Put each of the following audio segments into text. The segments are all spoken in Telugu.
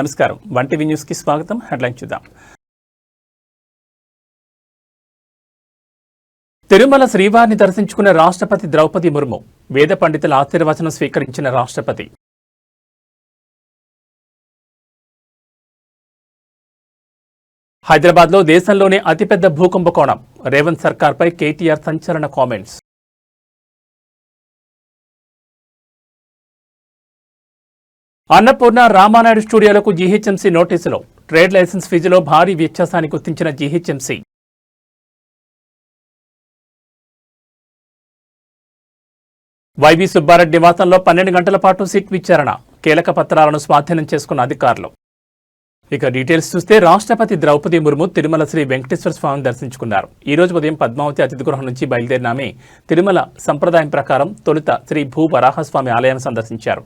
నమస్కారం, వన్ టీవీ న్యూస్ కి స్వాగతం. హెడ్లైన్ చూద్దాం. తిరుమల శ్రీవారిని దర్శించుకున్న రాష్ట్రపతి ద్రౌపది ముర్ము, వేద పండితుల ఆశీర్వచనం స్వీకరించిన రాష్ట్రపతి. హైదరాబాద్లో దేశంలోనే అతిపెద్ద భూకంపకోణం, రేవంత్ సర్కార్పై కేటీఆర్ సంచలన కామెంట్స్. అన్నపూర్ణ రామానాయుడు స్టూడియోలకు జీహెచ్ఎంసీ నోటీసులు, ట్రేడ్ లైసెన్స్ ఫీజులో భారీ వ్యత్యాసాన్ని గుర్తించిన జీహెచ్ఎంసీ. వైవి సుబ్బారెడ్డి నివాసంలో 12 గంటల పాటు సిట్ విచారణ, కీలక పత్రాలను స్వాధీనం చేసుకున్న అధికారులు. ఇక డీటెయిల్స్ చూస్తే రాష్ట్రపతి ద్రౌపది ముర్ము తిరుమల శ్రీ వెంకటేశ్వర స్వామిని దర్శించుకున్నారు. ఈ రోజు ఉదయం పద్మావతి అతిథి గృహం నుంచి బయలుదేరిన ఆమె తిరుమల సంప్రదాయం ప్రకారం తొలుత శ్రీ భూ వరాహస్వామి ఆలయాన్ని సందర్శించారు.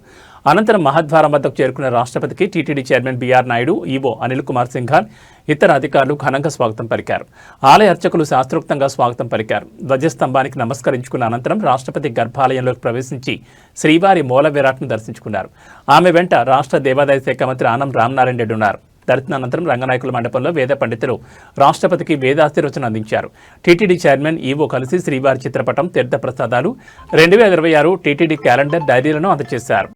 అనంతరం మహద్వారం వద్దకు చేరుకున్న రాష్ట్రపతికి TTD chairman BR Naidu, EO Anil Kumar Singhal, ఇతర అధికారులు ఘనంగా స్వాగతం పలికారు. ఆలయ అర్చకులు శాస్త్రోక్తంగా స్వాగతం పలికారు. ధ్వజస్తంభానికి నమస్కరించుకున్న అనంతరం రాష్ట్రపతి గర్భాలయంలోకి ప్రవేశించి శ్రీవారి మూల విరాట్ను దర్శించుకున్నారు. ఆమె వెంట రాష్ట్ర దేవాదాయ శాఖ మంత్రి ఆనం రామనారాయణ రెడ్డి ఉన్నారు. దర్శనానంతరం రంగనాయకుల మండపంలో వేద పండితులు రాష్ట్రపతికి వేదాశీర్వచనం అందించారు. టీటీడీ చైర్మన్, ఈవో కలిసి శ్రీవారి చిత్రపటం, తీర్థ ప్రసాదాలు, 2026 టీటీడీ క్యాలెండర్, డైరీలను అందజేశారు.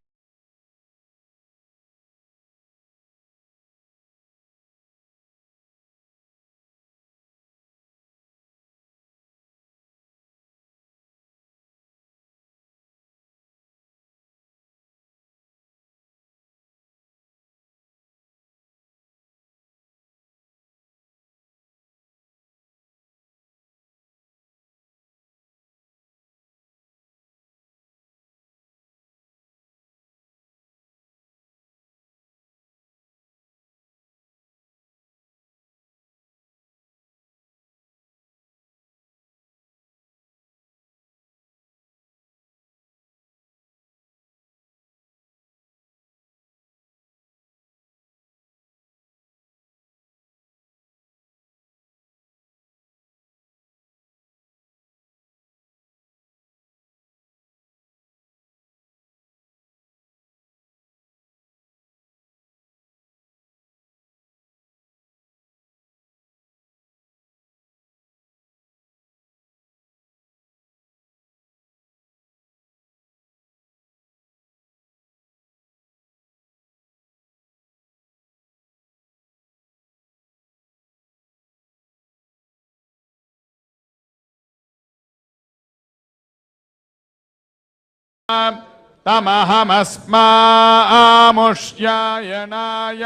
తమహమస్మాముష్యాయనాయ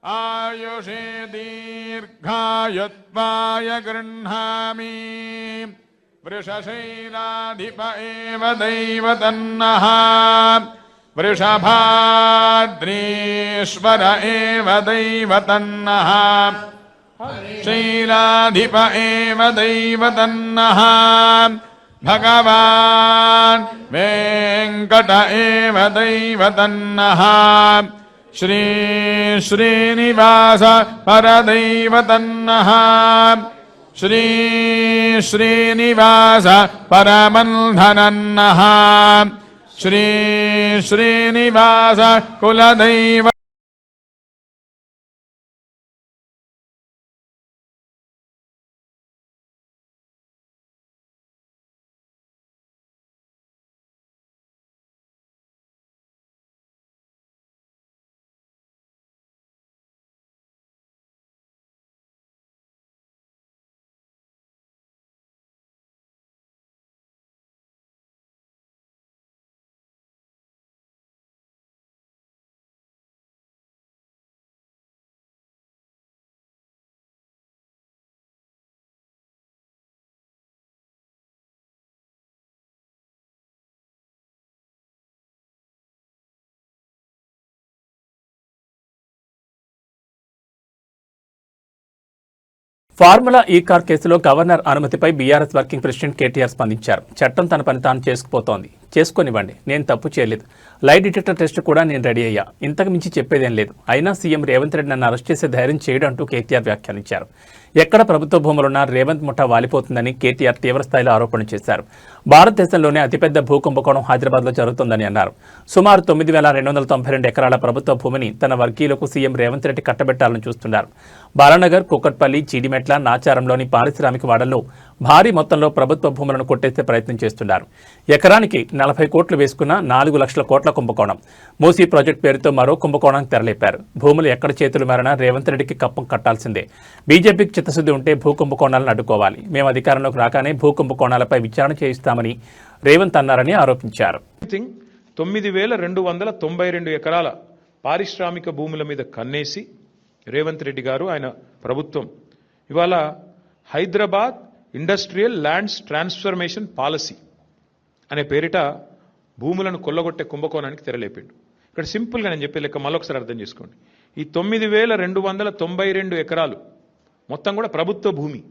ఆయుషే దీర్ఘాయుత్వాయ గృహ్ణామి వృషశైలాధిప ఏవ దైవతన్నః వృషభాద్రీశ్వర ఏవ దైవతన్నః శైలాధిప ఏవ దైవతన్నః భగవాన్ వెంకట ఏవ దైవతన్నః శ్రీ శ్రీనివాస పరదైవతన్నః శ్రీ శ్రీనివాస పరమన్ధనన్నః శ్రీ శ్రీనివాస కులదైవ ఫార్ములా ఈ కార్ కేసులో గవర్నర్ అనుమతిపై బీఆర్ఎస్ వర్కింగ్ ప్రెసిడెంట్ కేటీఆర్ స్పందించారు. చట్టం తన పని తాను చేసుకుపోతోంది. చేసుకొనివ్వండి, నేను తప్పు చేయలేదు. లై డిటెక్టర్ టెస్ట్ కూడా నేను రెడీ అయ్యా. ఇంతకు మించి చెప్పేదేం లేదు. అయినా సీఎం రేవంత్ రెడ్డి నన్ను అరెస్ట్ చేసే ధైర్యం చేయడం అంటూ కేటీఆర్ వ్యాఖ్యానించారు. ఎక్కడ ప్రభుత్వ భూములున్నా రేవంత్ ముఠా వాలిపోతుందని కేటీఆర్ తీవ్రస్థాయిలో ఆరోపణ చేశారు. భారతదేశంలోనే అతిపెద్ద భూ కుంభకోణం హైదరాబాద్లో జరుగుతోందని అన్నారు. సుమారు 9,292 ఎకరాల ప్రభుత్వ భూమిని తన వర్గీయులకు సీఎం రేవంత్ రెడ్డి కట్టబెట్టాలని చూస్తున్నారు. బాలానగర్, కుకట్పల్లి, చీడిమెట్ల, నాచారంలోని పారిశ్రామిక వాడల్లో భారీ మొత్తంలో ప్రభుత్వ భూములను కొట్టేసే ప్రయత్నం చేస్తున్నారు. ఎకరానికి 40 కోట్లు వేసుకున్న 4 లక్షల కోట్ల కుంభకోణం. మూసీ ప్రాజెక్టు పేరుతో మరో కుంభకోణానికి తెరలేపారు. భూములు ఎక్కడ చేతులు మారినా రేవంత్ రెడ్డికి కప్పం కట్టాల్సిందే. బీజేపీకి చిత్తశుద్ధి ఉంటే భూ కుంభకోణాలను అడ్డుకోవాలి. మేము అధికారంలోకి రాగానే భూ కుంభకోణాలపై విచారణ చేయిస్తామని రేవంత్ అన్నారని ఆరోపించారు. 9,292 ఎకరాల పారిశ్రామిక భూముల మీద కన్నేసి రేవంత్ రెడ్డి గారు ఆయన ప్రభుత్వం ఇవాళ Hyderabad industrial lands transformation policy అనే పేరిట భూములను కొల్లగొట్టే కుంభకోణానికి తెరలేపిండు. ఇక్కడ సింపుల్గా నేను చెప్పే లెక్క మళ్ళొకసారి అర్థం చేసుకోండి. ఈ 9,292 ఎకరాలు మొత్తం కూడా ప్రభుత్వ భూమి.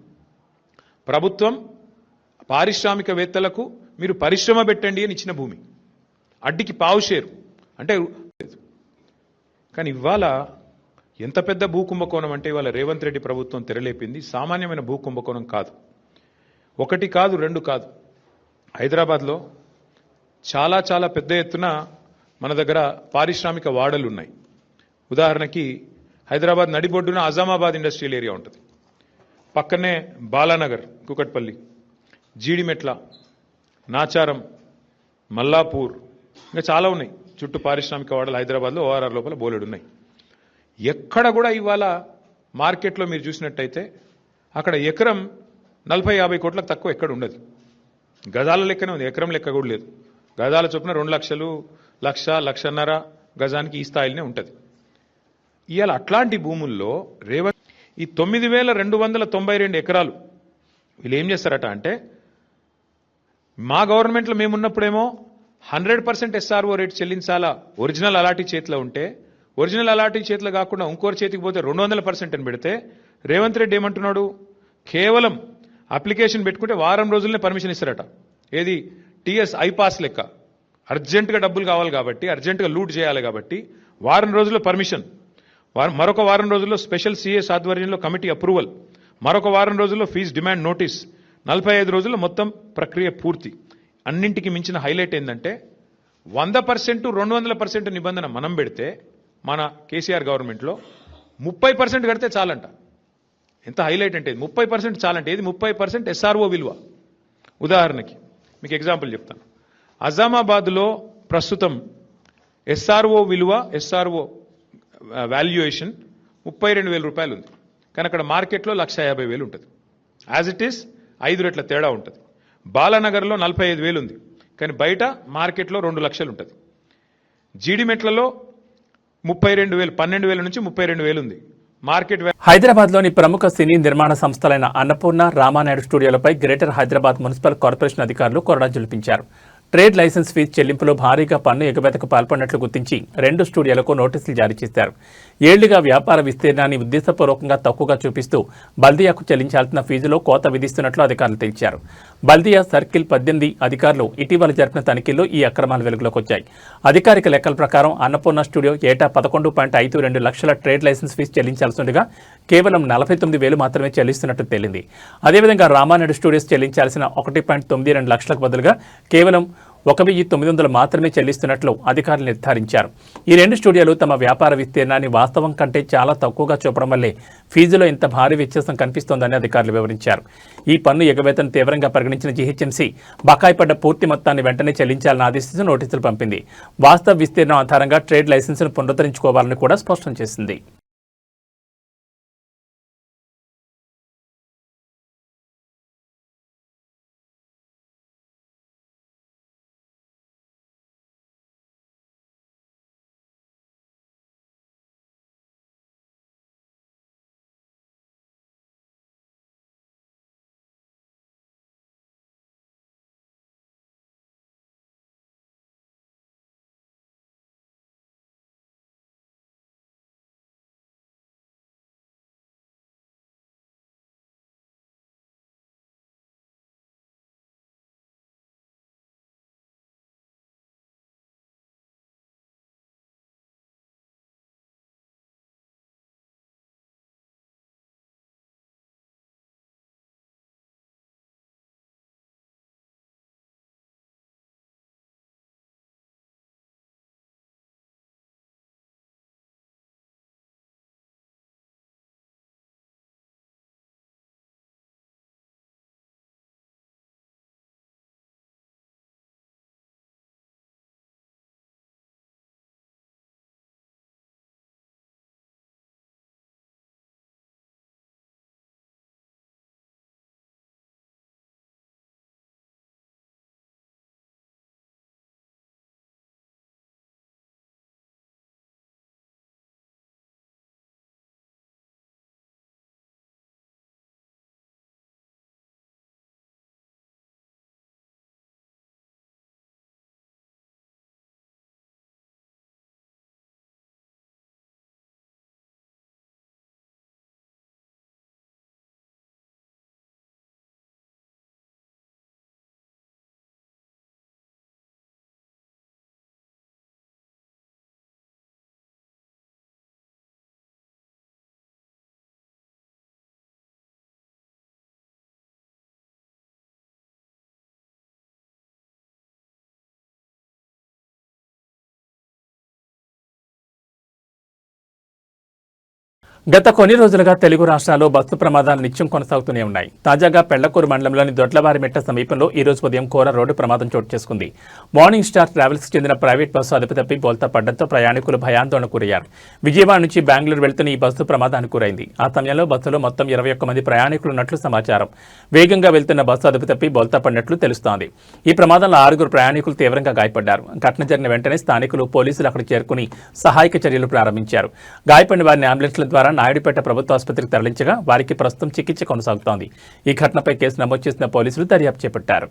ప్రభుత్వం పారిశ్రామికవేత్తలకు మీరు పరిశ్రమ పెట్టండి అని ఇచ్చిన భూమి. అడ్డికి పావు షేరు అంటే కానీ ఇవాళ ఎంత పెద్ద భూ కుంభకోణం అంటే ఇవాళ రేవంత్ రెడ్డి ప్రభుత్వం తెరలేపింది సామాన్యమైన భూ కుంభకోణం కాదు. ఒకటి కాదు, రెండు కాదు. హైదరాబాద్లో చాలా చాలా పెద్ద ఎత్తున మన దగ్గర పారిశ్రామిక వాడలు ఉన్నాయి. ఉదాహరణకి హైదరాబాద్ నడిబొడ్డున అజామాబాద్ ఇండస్ట్రియల్ ఏరియా ఉంటుంది. పక్కనే బాలానగర్, కుకట్పల్లి, జీడిమెట్ల, నాచారం, మల్లాపూర్, ఇంకా చాలా ఉన్నాయి. చుట్టూ పారిశ్రామిక వాడలు హైదరాబాద్లో ఓఆర్ఆర్ లోపల బోలెడు ఉన్నాయి. ఎక్కడ కూడా ఇవాళ మార్కెట్లో మీరు చూసినట్టయితే అక్కడ ఎకరం 40-50 కోట్లకు తక్కువ ఎక్కడ ఉండదు. గజాల లెక్కనే ఉంది, ఎకరం లెక్క కూడా లేదు. గజాల చొప్పున 2 లక్షలు, 1,00,000, 1,50,000 గజానికి ఈ స్థాయిలోనే ఉంటుంది. ఇవాళ అట్లాంటి భూముల్లో రేవంత్ ఈ 9,292 ఎకరాలు వీళ్ళు ఏం చేస్తారట అంటే, మా గవర్నమెంట్లో మేమున్నప్పుడేమో 100% ఎస్ఆర్ఓ రేట్ చెల్లించాలా ఒరిజినల్ అలాటీ చేతిలో ఉంటే, ఒరిజినల్ అలాటీ చేతిలో కాకుండా ఇంకోటి చేతికి పోతే 200% అని పెడితే, రేవంత్ రెడ్డి ఏమంటున్నాడు, కేవలం అప్లికేషన్ పెట్టుకుంటే వారం రోజులనే పర్మిషన్ ఇస్తారట. ఏది టీఎస్ ఐపాస్ లెక్క. అర్జెంటుగా డబ్బులు కావాలి కాబట్టి, అర్జెంటుగా లూట్ చేయాలి కాబట్టి వారం రోజుల్లో పర్మిషన్, మరొక వారం రోజుల్లో స్పెషల్ సిఎస్ ఆధ్వర్యంలో కమిటీ అప్రూవల్, మరొక వారం రోజుల్లో ఫీజు డిమాండ్ నోటీస్, 45 రోజుల్లో మొత్తం ప్రక్రియ పూర్తి. అన్నింటికి మించిన హైలైట్ ఏంటంటే 100%, 200% నిబంధన మనం పెడితే మన కేసీఆర్ గవర్నమెంట్లో 30% కడితే చాలంట. ఎంత హైలైట్ అంటే 30% చాలంటే ఏది 30% ఎస్ఆర్ఓ విలువ. ఉదాహరణకి మీకు ఎగ్జాంపుల్ చెప్తాను. అజామాబాద్లో ప్రస్తుతం ఎస్ఆర్ఓ విలువ, ఎస్ఆర్ఓ వాల్యుయేషన్ 32,000 రూపాయలు ఉంది. కానీ అక్కడ మార్కెట్లో 1,50,000 ఉంటుంది. యాజ్ ఇట్ ఈస్ 5 రెట్ల తేడా ఉంటుంది. బాలానగర్లో 45,000 ఉంది, కానీ బయట మార్కెట్లో 2 లక్షలు ఉంటుంది. జీడిమెట్లలో 32,000, 12,000 నుంచి 32,000 ఉంది. మార్కెట్ హైదరాబాద్లోని ప్రముఖ సినీ నిర్మాణ సంస్థలైన అన్నపూర్ణ, రామానాయుడు స్టూడియోలపై గ్రేటర్ హైదరాబాద్ మున్సిపల్ కార్పొరేషన్ అధికారులు కొరడా జులిపించారు. ట్రేడ్ లైసెన్స్ ఫీజు చెల్లింపులో భారీగా పన్ను ఎగవేతకు పాల్పడినట్లు గుర్తించి 2 స్టూడియోలకు నోటీసులు జారీ చేశారు. ఏళ్లుగా వ్యాపార విస్తీర్ణాన్ని ఉద్దేశపూర్వకంగా తక్కువగా చూపిస్తూ బల్దియాకు చెల్లించాల్సిన ఫీజులో కోత విధిస్తున్నట్లు అధికారులు తెలిపారు. బల్దియా సర్కిల్ 18 అధికారులు ఇటీవల జరిపిన తనిఖీల్లో ఈ అక్రమాలు వెలుగులోకి వచ్చాయి. అధికారిక లెక్కల ప్రకారం అన్నపూర్ణ స్టూడియో ఏటా 11.52 లక్షల ట్రేడ్ లైసెన్స్ ఫీజు చెల్లించాల్సిందిగా కేవలం 49,000 మాత్రమే చెల్లిస్తున్నట్టు తేలింది. అదేవిధంగా రామానాయుడు స్టూడియోస్ చెల్లించాల్సిన 1.92 లక్షలకు బదులుగా కేవలం 1,900 మాత్రమే చెల్లిస్తున్నట్లు అధికారులు నిర్ధారించారు. ఈ 2 స్టూడియోలు తమ వ్యాపార విస్తీర్ణాన్ని వాస్తవం కంటే చాలా తక్కువగా చూపడం వల్లే ఫీజులో ఇంత భారీ వ్యత్యాసం కనిపిస్తోందని అధికారులు వివరించారు. ఈ పన్ను ఎగవేతను తీవ్రంగా పరిగణించిన జీహెచ్ఎంసీ బకాయి పడ్డ పూర్తి మొత్తాన్ని వెంటనే చెల్లించాలని ఆదేశిస్తూ నోటీసులు పంపింది. వాస్తవ విస్తీర్ణం ఆధారంగా ట్రేడ్ లైసెన్సును పునరుద్ధరించుకోవాలని కూడా స్పష్టం చేసింది. గత కొన్ని రోజులుగా తెలుగు రాష్ట్రాల్లో బస్సు ప్రమాదాలు నిత్యం కొనసాగుతూనే ఉన్నాయి. తాజాగా పెళ్లకూరు మండలంలోని దొడ్లవారిమెట్ట సమీపంలో ఈ రోజు ఉదయం ఘోర రోడ్డు ప్రమాదం చోటు చేసుకుంది. మార్నింగ్ స్టార్ ట్రావెల్స్ చెందిన ప్రైవేట్ బస్సు అదుపు తప్పి బోల్తా పడడంతో ప్రయాణికులు భయాందోళనకు గురయ్యారు. విజయవాడ నుంచి బెంగళూరు వెళ్తున్న ఈ బస్సు ప్రమాదానికి గురైంది. ఆ సమయంలో బస్సులో మొత్తం 21 మంది ప్రయాణికులు ఉన్నట్లు సమాచారం. వేగంగా వెళ్తున్న బస్సు అదుపు తప్పి బోల్తా పడినట్లు తెలుస్తోంది. ఈ ప్రమాదంలో 6 ప్రయాణికులు తీవ్రంగా గాయపడ్డారు. ఘటన జరిగిన వెంటనే స్థానికులు పోలీసులు అక్కడికి చేరుకుని సహాయక చర్యలు ప్రారంభించారు. గాయపడిన వారిని అంబులెన్స్ల ద్వారా నాయుడుపేట ప్రభుత్వ ఆసుపత్రికి తరలించగా వారికి ప్రస్తుతం చికిత్స కొనసాగుతోంది. ఈ ఘటనపై కేసు నమోదు చేసిన పోలీసులు దర్యాప్తు చేపట్టారు.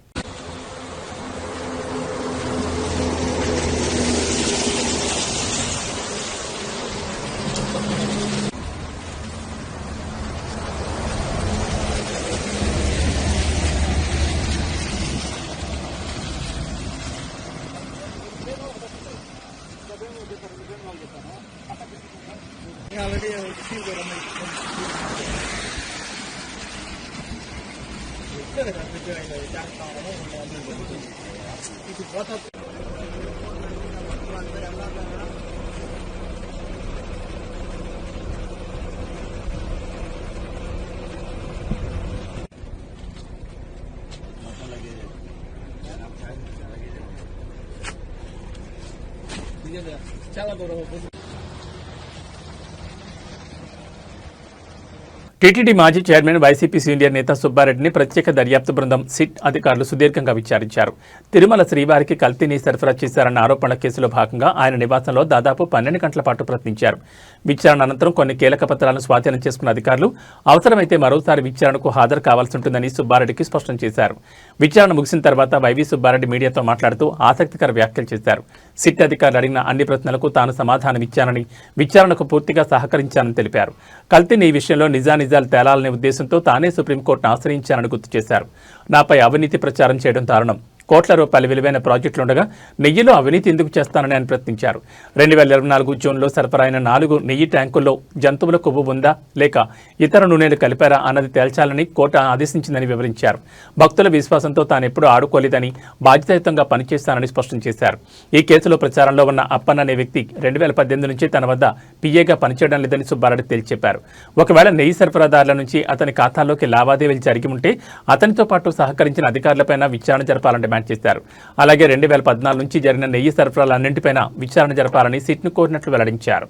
టీటీడీ మాజీ చైర్మన్ వైసీపీ సీనియర్ నేత సుబ్బారెడ్డిని ప్రత్యేక దర్యాప్తు బృందం సిట్ అధికారులు సుదీర్ఘంగా విచారించారు. తిరుమల శ్రీవారికి కల్తీని సరఫరా చేశారన్న ఆరోపణల కేసులో భాగంగా ఆయన నివాసంలో దాదాపు 12 గంటల పాటు ప్రశ్నించారు. విచారణ అనంతరం కొన్ని కీలక పత్రాలను స్వాధీనం చేసుకున్న అధికారులు అవసరమైతే మరోసారి విచారణకు హాజరు కావాల్సి ఉంటుందని సుబ్బారెడ్డికి స్పష్టం చేశారు. విచారణ ముగిసిన తర్వాత వైవీ సుబ్బారెడ్డి మీడియాతో మాట్లాడుతూ ఆసక్తికర వ్యాఖ్యలు చేశారు. సిట్ అధికారులు అడిగిన అన్ని ప్రశ్నలకు తాను సమాధానమిచ్చానని, విచారణకు పూర్తిగా సహకరించానని తెలిపారు. కల్తీని ఈ విషయంలో నిజానిజాలు తేలాలనే ఉద్దేశంతో తానే సుప్రీంకోర్టును ఆశ్రయించానని గుర్తు చేశారు. నాపై అవినీతి ప్రచారం చేయడం దారుణం. కోట్ల రూపాయల విలువైన ప్రాజెక్టులుండగా నెయ్యిలో అవినీతి ఎందుకు చేస్తానని ఆయన ప్రశ్నించారు. 2024 జూన్లో సరఫరా అయిన 4 నెయ్యి ట్యాంకుల్లో జంతువుల కొవ్వు ఉందా లేక ఇతర నూనెలు కలిపారా అన్నది తేల్చాలని కోర్టు ఆదేశించిందని వివరించారు. భక్తుల విశ్వాసంతో తానెప్పుడూ ఆడుకోలేదని, బాధ్యతాయుతంగా పనిచేస్తానని స్పష్టం చేశారు. ఈ కేసులో ప్రచారంలో ఉన్న అప్పన్న అనే వ్యక్తి 2018 నుంచి తన వద్ద పీఏగా పనిచేయడం లేదని సుబ్బారెడ్డి తేల్చి చెప్పారు. ఒకవేళ నెయ్యి సరఫరాదారుల నుంచి అతని ఖాతాల్లోకి లావాదేవీలు జరిగి ఉంటే అతనితో పాటు సహకరించిన అధికారులపైన విచారణ జరపాలని డిమాండ్ చేశారు. అలాగే 2014 నుంచి జరిగిన నెయ్యి సరఫరాలన్నింటిపైన విచారణ జరపాలని సిట్ను కోరినట్లు వెల్లడించారు.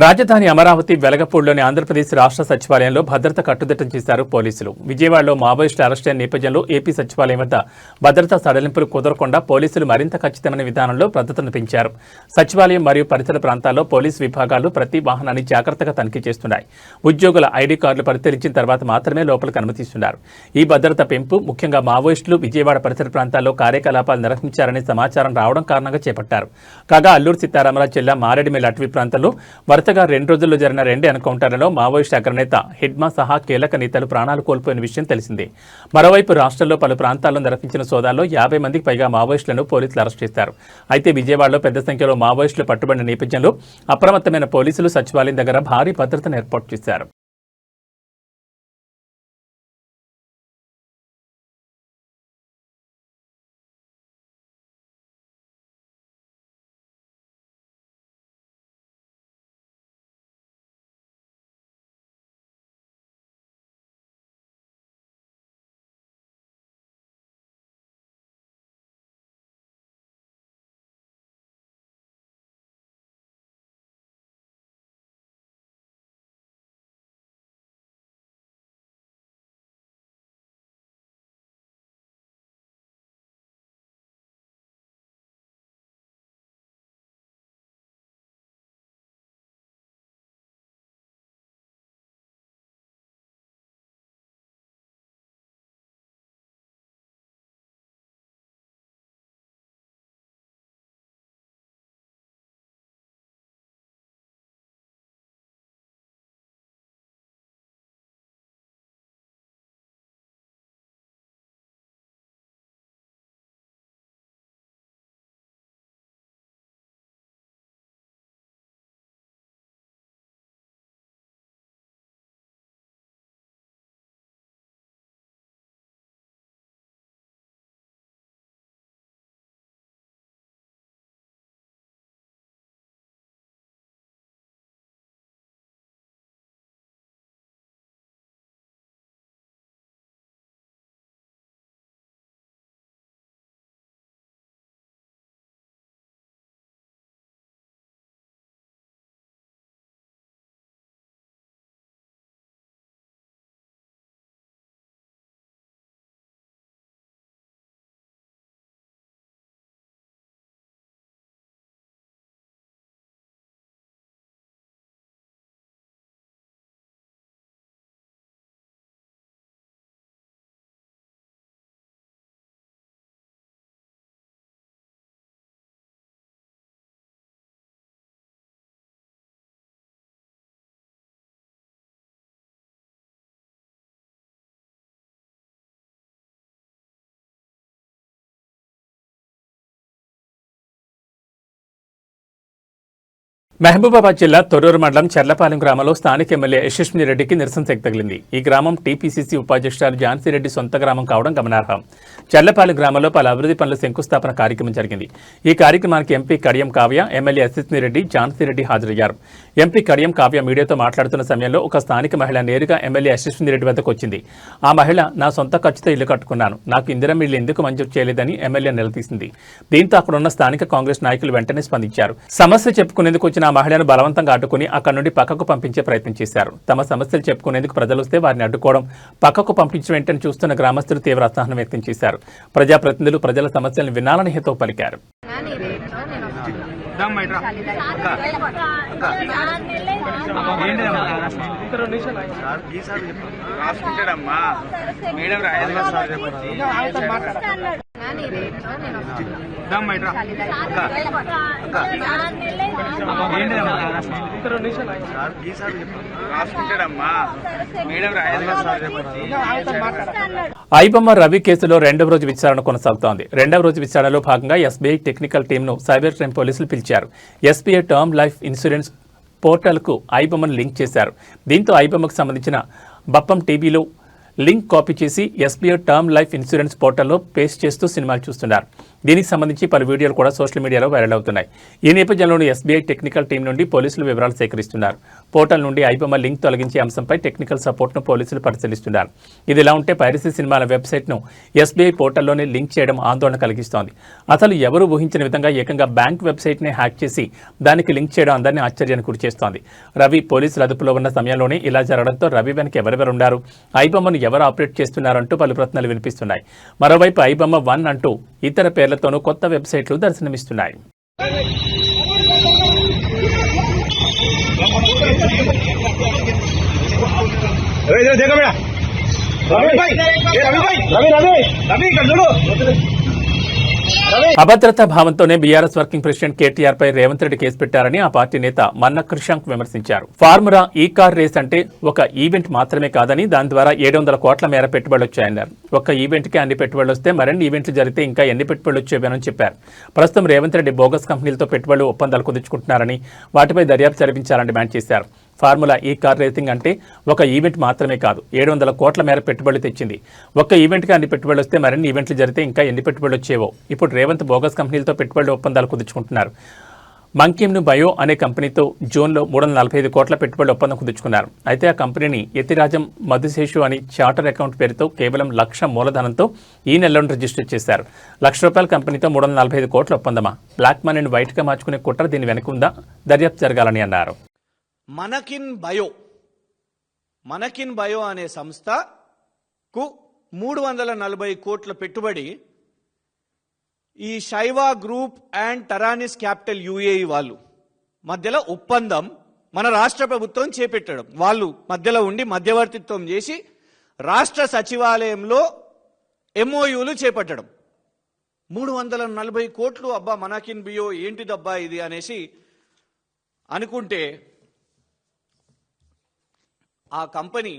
రాజధాని అమరావతి వెలగపూడిలోని ఆంధ్రప్రదేశ్ రాష్ట్ర సచివాలయంలో భద్రత కట్టుదిట్టం చేశారు పోలీసులు. విజయవాడలో మావోయిస్టు అరెస్ట్ అయిన నేపథ్యంలో ఏపీ సచివాలయం వద్ద భద్రతా సడలింపులు కుదరకుండా పోలీసులు మరింత ఖచ్చితమైన విధానంలో భద్రతను పెంచారు. సచివాలయం మరియు పరిసర ప్రాంతాల్లో పోలీసు విభాగాలు ప్రతి వాహనాన్ని జాగ్రత్తగా తనిఖీ చేస్తున్నాయి. ఉద్యోగుల ఐడీ కార్డులు పరిశీలించిన తర్వాత మాత్రమే లోపలికి అనుమతిస్తున్నారు. ఈ భద్రత పెంపు ముఖ్యంగా మావోయిస్టులు విజయవాడ పరిసర ప్రాంతాల్లో కార్యకలాపాలు నిర్వహించారనే సమాచారం రావడం కారణంగా చేపట్టారు. కాగా అల్లూరు సీతారామరాజు జిల్లా మారేడుమిల్లి అటవీ ప్రాంతంలో వరుసగా 2 రోజుల్లో జరిగిన 2 ఎన్కౌంటర్లలో మావోయిస్టు అగ్రనేత హిడ్మా సహా కీలక నేతలు ప్రాణాలు కోల్పోయిన విషయం తెలిసిందే. మరోవైపు రాష్ట్రంలో పలు ప్రాంతాల్లో నిర్వహించిన సోదాల్లో 50 మందికి పైగా మావోయిస్టులను పోలీసులు అరెస్ట్ చేశారు. అయితే విజయవాడలో పెద్ద సంఖ్యలో మావోయిస్టులు పట్టుబడిన నేపథ్యంలో అప్రమత్తమైన పోలీసులు సచివాలయం దగ్గర భారీ భద్రతను ఏర్పాటు చేశారు. మహబూబాబాద్ జిల్లా తొర్రూరు మండలం చర్లపాలెం గ్రామంలో స్థానిక ఎమ్మెల్యే యశస్విని రెడ్డికి నిరసన శక్తి తగిలింది. ఈ గ్రామం టీపీసీసీ ఉపాధ్యక్షురాలు ఝాన్సీ రెడ్డి సొంత గ్రామం కావడం గమనార్హం. చర్లపాలెం గ్రామంలో పలు అభివృద్ధి పనుల శంకుస్థాపన కార్యక్రమం జరిగింది. ఈ కార్యక్రమానికి ఎంపీ కడియం కావ్య, ఎమ్మెల్యే యశస్విని రెడ్డి, ఝాన్సీ రెడ్డి హాజరయ్యారు. ఎంపీ కడియం కావ్య మీడియాతో మాట్లాడుతున్న సమయంలో ఒక స్థానిక మహిళ నేరుగా ఎమ్మెల్యే యశస్విని రెడ్డి వద్దకు వచ్చింది. ఆ మహిళ నా సొంత ఖర్చుతో ఇల్లు కట్టుకున్నాను, నాకు ఇందిరమ్మ ఇల్లు ఎందుకు మంజూరు చేయలేదని ఎమ్మెల్యే నిలదీసింది. దీంతో అక్కడున్న స్థానిక కాంగ్రెస్ నాయకులు వెంటనే స్పందించారు. సమస్య చెప్పుకునేందుకు వచ్చిన ఆ మహిళను బలవంతంగా అడ్డుకుని అక్కడి నుండి పక్కకు పంపించే ప్రయత్నం చేశారు. తమ సమస్యలు చెప్పుకునేందుకు ప్రజలు వస్తే వారిని అడ్డుకోవడం, పక్కకు పంపించడం వెంటనే చూస్తున్న గ్రామస్తులు తీవ్ర అసహనం వ్యక్తం చేశారు. ప్రజాప్రతినిధులు ప్రజల సమస్యలను వినాలని హితవు పలికారు. ఐబొమ్మ రవి కేసులో 2వ రోజు విచారణ కొనసాగుతోంది. 2వ రోజు విచారణలో భాగంగా ఎస్బీఐ టెక్నికల్ టీంను సైబర్ క్రైమ్ పోలీసులు పిలిచారు. ఎస్బీఐ టర్మ్ లైఫ్ ఇన్సూరెన్స్ పోర్టల్కు ఐబొమ్మను లింక్ చేశారు. దీంతో ఐబొమ్మకు సంబంధించిన బప్పం టీవీలో లింక్ కాపీ చేసి ఎస్బీఐ టర్మ్ లైఫ్ ఇన్సూరెన్స్ పోర్టల్లో పేస్ట్ చేస్తూ సినిమాలు చూస్తున్నారు. దీనికి సంబంధించి పలు వీడియోలు కూడా సోషల్ మీడియాలో వైరల్ అవుతున్నాయి. ఈ నేపథ్యంలోని ఎస్బీఐ టెక్నికల్ టీం నుండి పోలీసులు వివరాలు సేకరిస్తున్నారు. పోర్టల్ నుండి ఐబొమ్మ లింక్ తొలగించే అంశంపై టెక్నికల్ సపోర్ట్ను పోలీసులు పరిశీలిస్తున్నారు. ఇది ఇలా ఉంటే పైరసీ సినిమాల వెబ్సైట్ను ఎస్బీఐ పోర్టల్లోనే లింక్ చేయడం ఆందోళన కలిగిస్తోంది. అసలు ఎవరూ ఊహించిన విధంగా ఏకంగా బ్యాంక్ వెబ్సైట్నే హ్యాక్ చేసి దానికి లింక్ చేయడం అందరినీ ఆశ్చర్యానికి గురిచేస్తోంది. రవి పోలీసుల అదుపులో ఉన్న సమయంలోనే ఇలా జరగడంతో రవి వెనక ఎవరెవరున్నారు, ఐబొమ్మను ఎవరు ఆపరేట్ చేస్తున్నారంటూ పలు ప్రశ్నలు వినిపిస్తున్నాయి. మరోవైపు ఐబొమ్మ 1 అంటూ ఇతర పేర్లతోనూ కొత్త వెబ్సైట్లు దర్శనమిస్తున్నాయి. అభద్రతా భావంతోనే బీఆర్ఎస్ వర్కింగ్ ప్రెసిడెంట్ కేటీఆర్ పై రేవంత్ రెడ్డి కేసు పెట్టారని ఆ పార్టీ నేత మన్న కృషాంక్ విమర్శించారు. ఫార్ములా ఈ కార్ రేస్ అంటే ఒక ఈవెంట్ మాత్రమే కాదని దాని ద్వారా 700 కోట్ల మేర పెట్టుబడులు వచ్చాయన్నారు. ఒక్క ఈవెంట్కి అన్ని పెట్టుబడులు వస్తే మరిన్ని ఈవెంట్లు జరిగితే ఇంకా ఎన్ని పెట్టుబడులు వచ్చేవని చెప్పారు. ప్రస్తుతం రేవంత్ రెడ్డి బోగస్ కంపెనీలతో పెట్టుబడులు ఒప్పందాలు కుదుర్చుకుంటున్నారని వాటిపై దర్యాప్తు జరిపించాలని డిమాండ్ చేశారు. ఫార్ములా ఈ కార్ రేసింగ్ అంటే ఒక ఈవెంట్ మాత్రమే కాదు, 700 కోట్ల మేర పెట్టుబడులు తెచ్చింది. ఒక్క ఈవెంట్కి అన్ని పెట్టుబడులు వస్తే మరిన్ని ఈవెంట్లు జరిగితే ఇంకా ఎన్ని పెట్టుబడులు వచ్చేవో. ఇప్పుడు రేవంత్ బోగస్ కంపెనీలతో పెట్టుబడులు ఒప్పందాలు కుదుర్చుకుంటున్నారు. మంకిమ్ను బయో అనే కంపెనీతో జూన్లో 345 కోట్ల పెట్టుబడుల ఒప్పందం కుదుర్చుకున్నారు. అయితే ఆ కంపెనీని యతిరాజం మధుశేషు అని చార్టర్ అకౌంట్ పేరుతో కేవలం 1,00,000 మూలధనంతో ఈ నెలలోనే రిజిస్టర్ చేశారు. ₹1,00,000 కంపెనీతో 345 కోట్ల ఒప్పందమా? బ్లాక్ మనీని వైట్గా మార్చుకునే కుట్ర దీని వెనుక ఉందా? దర్యాప్తు జరగాలని అన్నారు. మనకిన్ బయో అనే సంస్థకు 340 కోట్ల పెట్టుబడి ఈ శైవా గ్రూప్ అండ్ టరానిస్ క్యాపిటల్ యుఏఈ వాళ్ళు మధ్యలో ఒప్పందం మన రాష్ట్ర ప్రభుత్వం చేపట్టడం, వాళ్ళు మధ్యలో ఉండి మధ్యవర్తిత్వం చేసి రాష్ట్ర సచివాలయంలో ఎంఓయూలు చేపట్టడం. 340 కోట్లు అబ్బా మనకిన్ బియో ఏంటిదబ్బా ఇది అనేసి అనుకుంటే ఆ కంపెనీ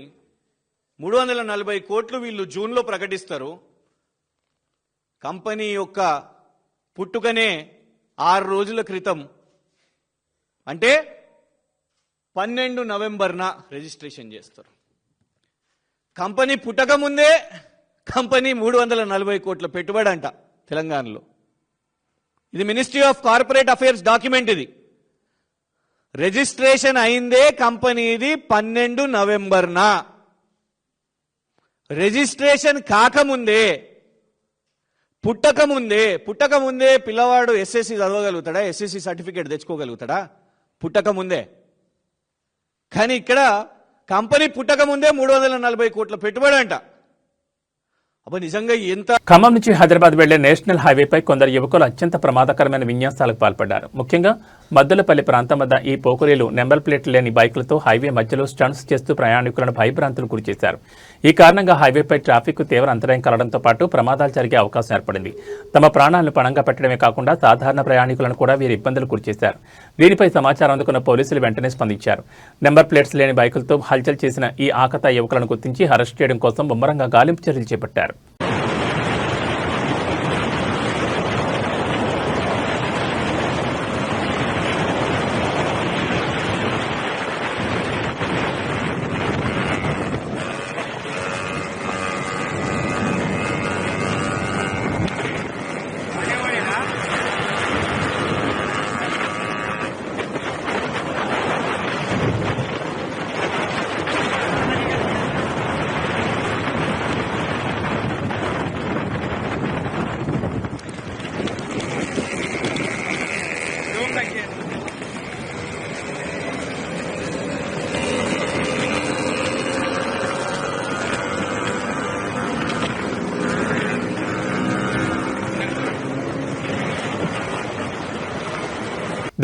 340 కోట్లు వీళ్ళు జూన్లో ప్రకటిస్తారు. కంపెనీ యొక్క పుట్టుకనే 6 రోజుల క్రితం అంటే 12 నవంబర్న రిజిస్ట్రేషన్ చేస్తారు. కంపెనీ పుట్టక ముందే కంపెనీ 340 కోట్ల పెట్టుబడి అంట తెలంగాణలో. ఇది ministry of corporate affairs document. ఇది రిజిస్ట్రేషన్ అయిందే కంపెనీది 12 నవంబర్న. రిజిస్ట్రేషన్ కాకముందే పుట్టకముందే పిల్లవాడు ఎస్ఎస్సి చదవగలుగుతాడా? ఎస్ఎస్సి సర్టిఫికేట్ తెచ్చుకోగలుగుతాడా? పుట్టకముందే. కానీ ఇక్కడ కంపెనీ పుట్టకముందే 340 కోట్ల పెట్టుబడి అంట. అబ్బా నిజంగా ఎంత. ఖమ్మం నుంచి హైదరాబాద్ వెళ్లే నేషనల్ హైవేపై కొందరు యువకులు అత్యంత ప్రమాదకరమైన విన్యాసాలకు పాల్పడ్డారు. ముఖ్యంగా మద్దులపల్లి ప్రాంతం వద్ద ఈ పోకురీలు నెంబర్ ప్లేట్లు లేని బైకులతో హైవే మధ్యలో స్టంట్స్ చేస్తూ ప్రయాణికులను భయభ్రాంతులకు గురిచేశారు. ఈ కారణంగా హైవేపై ట్రాఫిక్ తీవ్ర అంతరాయం కలగడంతో పాటు ప్రమాదాలు జరిగే అవకాశం ఏర్పడింది. తమ ప్రాణాలను పణంగా పెట్టడమే కాకుండా సాధారణ ప్రయాణికులను కూడా వీరు ఇబ్బందులు గురిచేశారు. దీనిపై సమాచారం అందుకున్న పోలీసులు వెంటనే స్పందించారు. నెంబర్ ప్లేట్స్ లేని బైకులతో హల్చల్ చేసిన ఈ ఆకతాయి యువకులను గుర్తించి అరెస్ట్ చేయడం కోసం ముమ్మరంగా గాలింపు చర్యలు చేపట్టారు.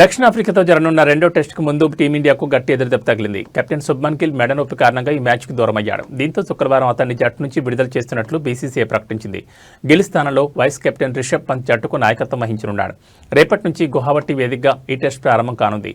దక్షిణాఫ్రికాతో జరగనున్న రెండో టెస్టుకు ముందు టీమిండియాకు గట్టి ఎదురుదెబ్బ తగిలింది. కెప్టెన్ శుభ్మన్ గిల్ మెడ నొప్పి కారణంగా ఈ మ్యాచ్కు దూరమయ్యాడు. దీంతో శుక్రవారం అతన్ని జట్టు నుంచి విడుదల చేస్తున్నట్లు బీసీసీఐ ప్రకటించింది. గిల్ స్థానంలో వైస్ కెప్టెన్ రిషబ్ పంత్ జట్టుకు నాయకత్వం వహించనున్నాడు. రేపటి నుంచి గువాహటి వేదికగా ఈ టెస్ట్ ప్రారంభం కానుంది.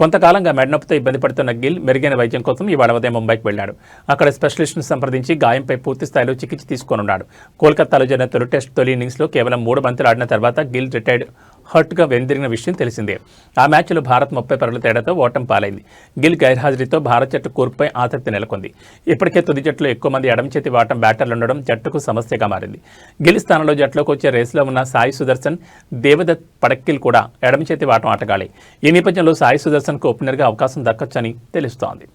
కొంతకాలంగా మెడనొప్పితో ఇబ్బంది పడుతున్న గిల్ మెరుగైన వైద్యం కోసం ఇవాళ ఉదయం ముంబైకి వెళ్లాడు. అక్కడ స్పెషలిస్టును సంప్రదించి గాయంపై పూర్తి స్థాయిలో చికిత్స తీసుకోనున్నాడు. కోల్కతాలో జరిగిన తొలి టెస్ట్ తొలి ఇన్నింగ్స్లో కేవలం 3 బంతులు ఆడిన తర్వాత గిల్ రిటైర్డ్ హర్ట్గా వెనుదిరిగిన విషయం తెలిసిందే. ఆ మ్యాచ్లో భారత్ 30 పరుగుల తేడాతో ఓటమి పాలైంది. గిల్ గైర్హాజరీతో భారత్ జట్టు కూర్పుపై ఆసక్తి నెలకొంది. ఇప్పటికే తుది జట్టులో ఎక్కువ మంది ఎడమ చేతి వాటం బ్యాటర్లుండడం జట్టుకు సమస్యగా మారింది. గిల్ స్థానంలో జట్టులోకి వచ్చే రేసులో ఉన్న సాయి సుదర్శన్, దేవదత్ పడక్కిల్ కూడా ఎడమ చేతి వాటం ఆటగాళ్లే. ఈ నేపథ్యంలో సాయి సుదర్శన్కు ఓపెనర్గా అవకాశం దక్కొచ్చని తెలుస్తోంది.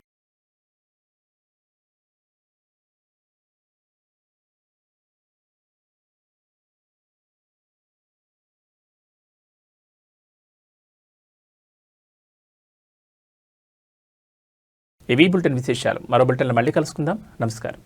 ఇవి బులెటిన్ విశేషాలు. మరో బులెటిన్లో మళ్ళీ కలుసుకుందాం. నమస్కారం.